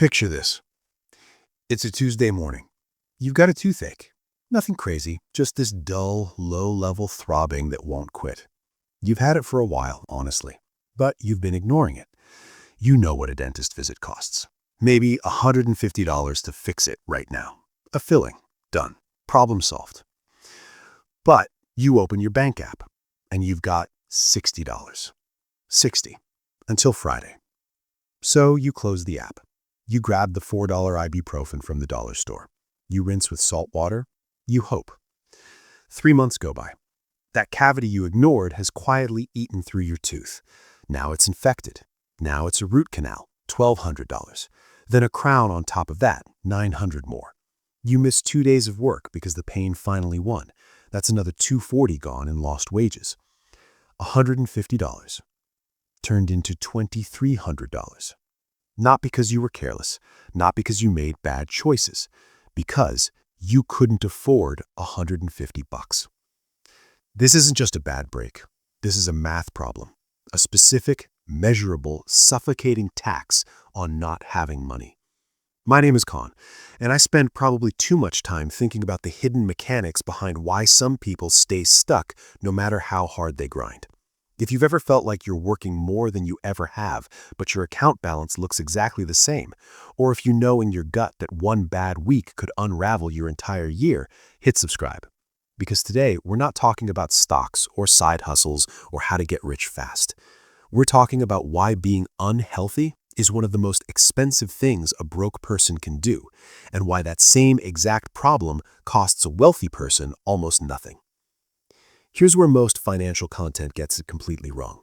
Picture this. It's a Tuesday morning. You've got a toothache. Nothing crazy, just this dull, low-level throbbing that won't quit. You've had it for a while, honestly, but you've been ignoring it. You know what a dentist visit costs. Maybe $150 to fix it right now. A filling. Done. Problem solved. But you open your bank app, and you've got $60. 60. Until Friday. So you close the app. You grab the $4 ibuprofen from the dollar store. You rinse with salt water. You hope. 3 months go by. That cavity you ignored has quietly eaten through your tooth. Now it's infected. Now it's a root canal, $1,200. Then a crown on top of that, $900 more. You miss 2 days of work because the pain finally won. That's another $240 gone in lost wages. $150 turned into $2,300. Not because you were careless, not because you made bad choices, because you couldn't afford $150. This isn't just a bad break. This is a math problem, a specific, measurable, suffocating tax on not having money. My name is Khan, and I spend probably too much time thinking about the hidden mechanics behind why some people stay stuck no matter how hard they grind. If you've ever felt like you're working more than you ever have, but your account balance looks exactly the same, or if you know in your gut that one bad week could unravel your entire year, hit subscribe. Because today, we're not talking about stocks or side hustles or how to get rich fast. We're talking about why being unhealthy is one of the most expensive things a broke person can do, and why that same exact problem costs a wealthy person almost nothing. Here's where most financial content gets it completely wrong.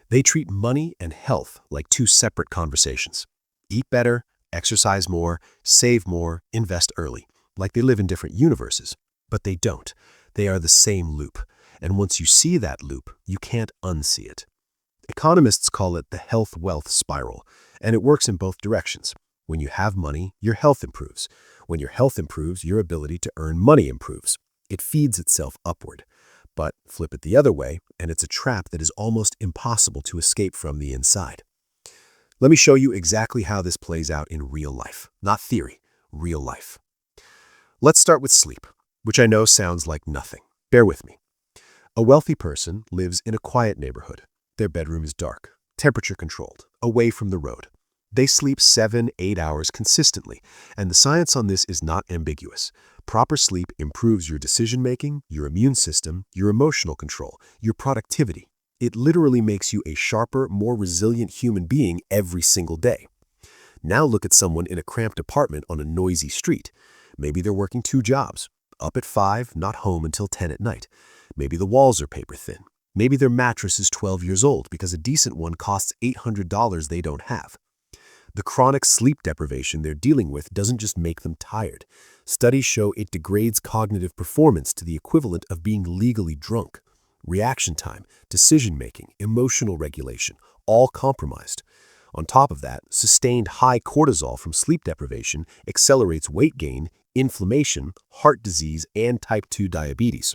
They treat money and health like two separate conversations. Eat better, exercise more, save more, invest early, like they live in different universes. But they don't. They are the same loop. And once you see that loop, you can't unsee it. Economists call it the health-wealth spiral, and it works in both directions. When you have money, your health improves. When your health improves, your ability to earn money improves. It feeds itself upward. But flip it the other way, and it's a trap that is almost impossible to escape from the inside. Let me show you exactly how this plays out in real life. Not theory, real life. Let's start with sleep, which I know sounds like nothing. Bear with me. A wealthy person lives in a quiet neighborhood. Their bedroom is dark, temperature controlled, away from the road. They sleep 7-8 hours consistently, and the science on this is not ambiguous. Proper sleep improves your decision-making, your immune system, your emotional control, your productivity. It literally makes you a sharper, more resilient human being every single day. Now look at someone in a cramped apartment on a noisy street. Maybe they're working 2 jobs, up at 5, not home until 10 at night. Maybe the walls are paper thin. Maybe their mattress is 12 years old because a decent one costs $800 they don't have. The chronic sleep deprivation they're dealing with doesn't just make them tired. Studies show it degrades cognitive performance to the equivalent of being legally drunk. Reaction time, decision-making, emotional regulation, all compromised. On top of that, sustained high cortisol from sleep deprivation accelerates weight gain, inflammation, heart disease, and type 2 diabetes.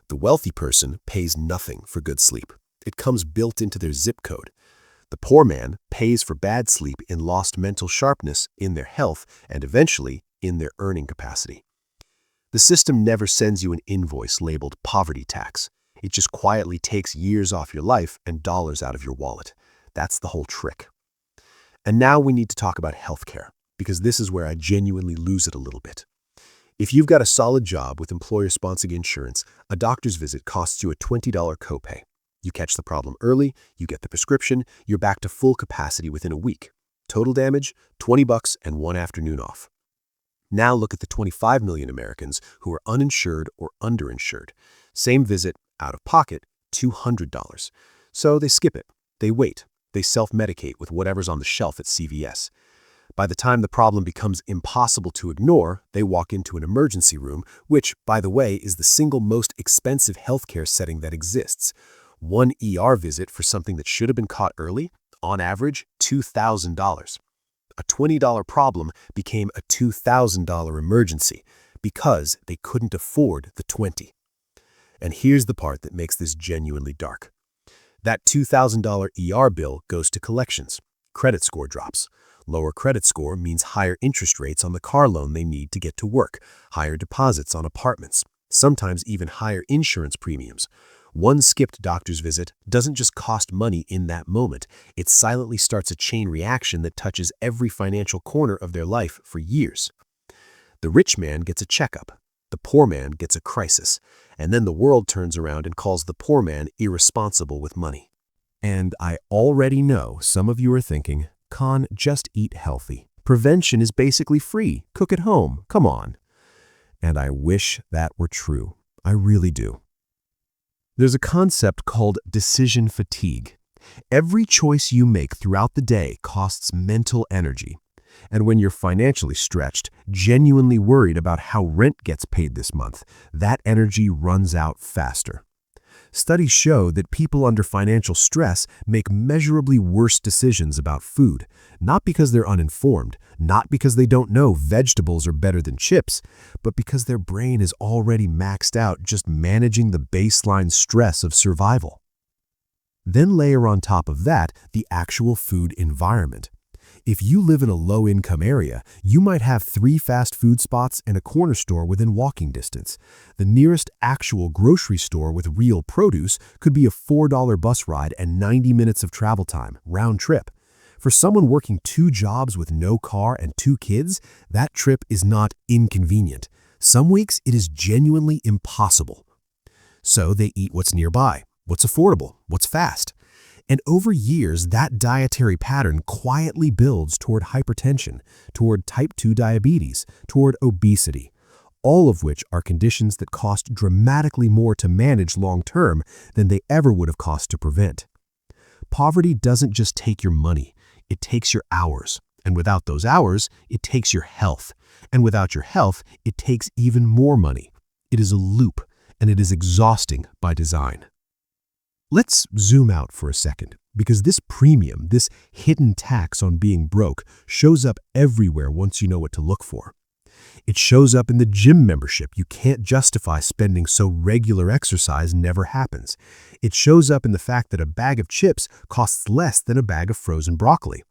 The wealthy person pays nothing for good sleep. It comes built into their zip code. The poor man pays for bad sleep in lost mental sharpness, in their health, and eventually in their earning capacity. The system never sends you an invoice labeled poverty tax. It just quietly takes years off your life and dollars out of your wallet. That's the whole trick. And now we need to talk about healthcare, because this is where I genuinely lose it a little bit. If you've got a solid job with employer-sponsored insurance, a doctor's visit costs you a $20 copay. You catch the problem early, you get the prescription, you're back to full capacity within a week. Total damage, $20 and 1 afternoon off. Now look at the 25 million Americans who are uninsured or underinsured. Same visit, out of pocket, $200. So they skip it, they wait, they self-medicate with whatever's on the shelf at CVS. By the time the problem becomes impossible to ignore, they walk into an emergency room, which, by the way, is the single most expensive healthcare setting that exists. One ER visit for something that should have been caught early, on average, $2,000. A $20 problem became a $2,000 emergency because they couldn't afford the $20. And here's the part that makes this genuinely dark. That $2,000 ER bill goes to collections. Credit score drops. Lower credit score means higher interest rates on the car loan they need to get to work, higher deposits on apartments, sometimes even higher insurance premiums. One skipped doctor's visit doesn't just cost money in that moment. It silently starts a chain reaction that touches every financial corner of their life for years. The rich man gets a checkup. The poor man gets a crisis. And then the world turns around and calls the poor man irresponsible with money. And I already know some of you are thinking, Con, just eat healthy. Prevention is basically free. Cook at home. Come on. And I wish that were true. I really do. There's a concept called decision fatigue. Every choice you make throughout the day costs mental energy. And when you're financially stretched, genuinely worried about how rent gets paid this month, that energy runs out faster. Studies show that people under financial stress make measurably worse decisions about food, not because they're uninformed, not because they don't know vegetables are better than chips, but because their brain is already maxed out just managing the baseline stress of survival. Then layer on top of that the actual food environment. If you live in a low-income area, you might have 3 fast food spots and a corner store within walking distance. The nearest actual grocery store with real produce could be a $4 bus ride and 90 minutes of travel time, round trip. For someone working 2 jobs with no car and 2 kids, that trip is not inconvenient. Some weeks it is genuinely impossible. So they eat what's nearby, what's affordable, what's fast. And over years, that dietary pattern quietly builds toward hypertension, toward type 2 diabetes, toward obesity, all of which are conditions that cost dramatically more to manage long-term than they ever would have cost to prevent. Poverty doesn't just take your money, it takes your hours. And without those hours, it takes your health. And without your health, it takes even more money. It is a loop, and it is exhausting by design. Let's zoom out for a second, because this premium, this hidden tax on being broke, shows up everywhere once you know what to look for. It shows up in the gym membership you can't justify spending so regular exercise never happens. It shows up in the fact that a bag of chips costs less than a bag of frozen broccoli.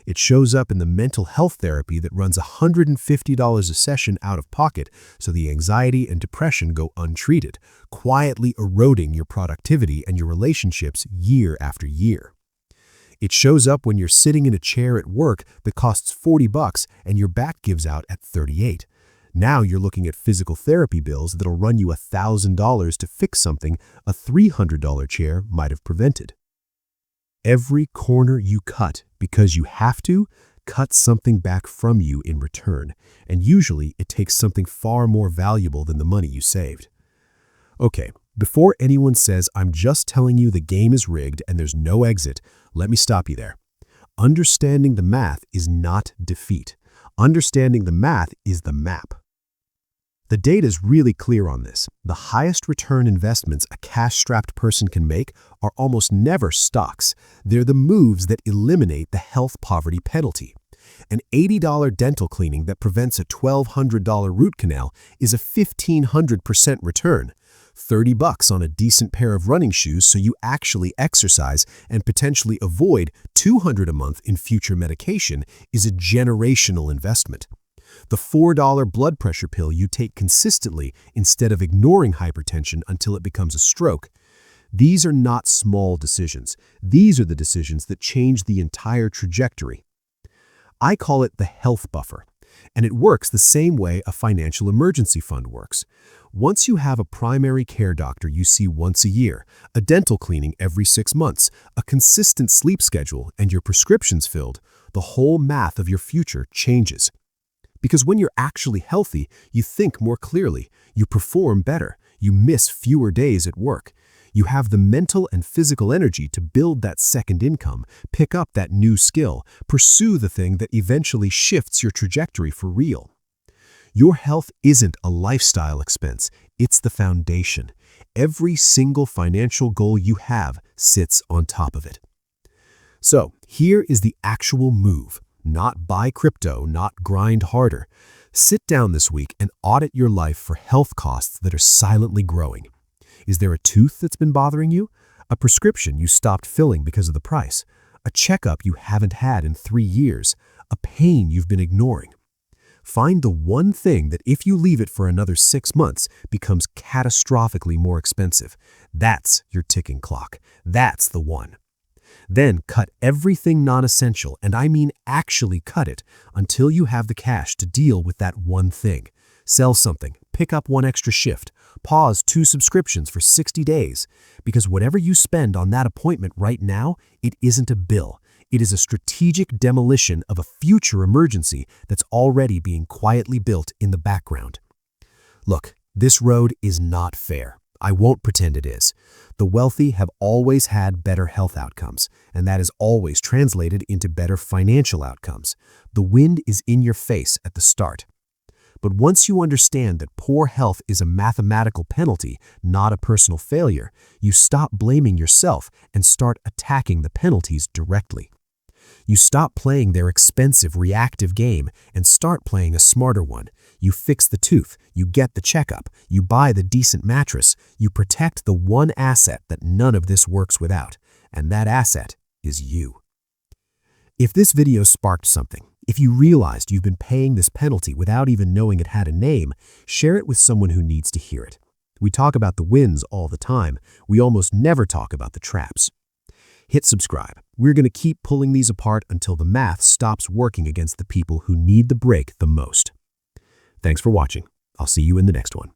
It shows up in the mental health therapy that runs $150 a session out of pocket so the anxiety and depression go untreated, quietly eroding your productivity and your relationships year after year. It shows up when you're sitting in a chair at work that costs $40 and your back gives out at $38. Now you're looking at physical therapy bills that'll run you $1,000 to fix something a $300 chair might have prevented. Every corner you cut because you have to, cuts something back from you in return, and usually it takes something far more valuable than the money you saved. Okay, before anyone says I'm just telling you the game is rigged and there's no exit, let me stop you there. Understanding the math is not defeat. Understanding the math is the map. The data is really clear on this. The highest return investments a cash-strapped person can make are almost never stocks. They're the moves that eliminate the health poverty penalty. An $80 dental cleaning that prevents a $1,200 root canal is a 1,500% return. $30 on a decent pair of running shoes so you actually exercise and potentially avoid $200 a month in future medication is a generational investment. The $4 blood pressure pill you take consistently instead of ignoring hypertension until it becomes a stroke. These are not small decisions. These are the decisions that change the entire trajectory. I call it the health buffer, and it works the same way a financial emergency fund works. Once you have a primary care doctor you see once a year, a dental cleaning every 6 months, a consistent sleep schedule, and your prescriptions filled, the whole math of your future changes. Because when you're actually healthy, you think more clearly, you perform better, you miss fewer days at work. You have the mental and physical energy to build that second income, pick up that new skill, pursue the thing that eventually shifts your trajectory for real. Your health isn't a lifestyle expense, it's the foundation. Every single financial goal you have sits on top of it. So here is the actual move. Not buy crypto, not grind harder. Sit down this week and audit your life for health costs that are silently growing. Is there a tooth that's been bothering you? A prescription you stopped filling because of the price? A a checkup you haven't had in 3 years, a pain you've been ignoring. Find the one thing that if you leave it for another 6 months becomes catastrophically more expensive. That's your ticking clock. That's the one. Then cut everything non-essential, and I mean actually cut it, until you have the cash to deal with that one thing. Sell something, pick up one extra shift, pause 2 subscriptions for 60 days, because whatever you spend on that appointment right now, it isn't a bill. It is a strategic demolition of a future emergency that's already being quietly built in the background. Look, this road is not fair. I won't pretend it is. The wealthy have always had better health outcomes, and that is always translated into better financial outcomes. The wind is in your face at the start. But once you understand that poor health is a mathematical penalty, not a personal failure, you stop blaming yourself and start attacking the penalties directly. You stop playing their expensive reactive game and start playing a smarter one. You fix the tooth, you get the checkup, you buy the decent mattress, you protect the one asset that none of this works without, and that asset is you. If this video sparked something, if you realized you've been paying this penalty without even knowing it had a name, share it with someone who needs to hear it. We talk about the wins all the time. We almost never talk about the traps. Hit subscribe. We're going to keep pulling these apart until the math stops working against the people who need the break the most. Thanks for watching. I'll see you in the next one.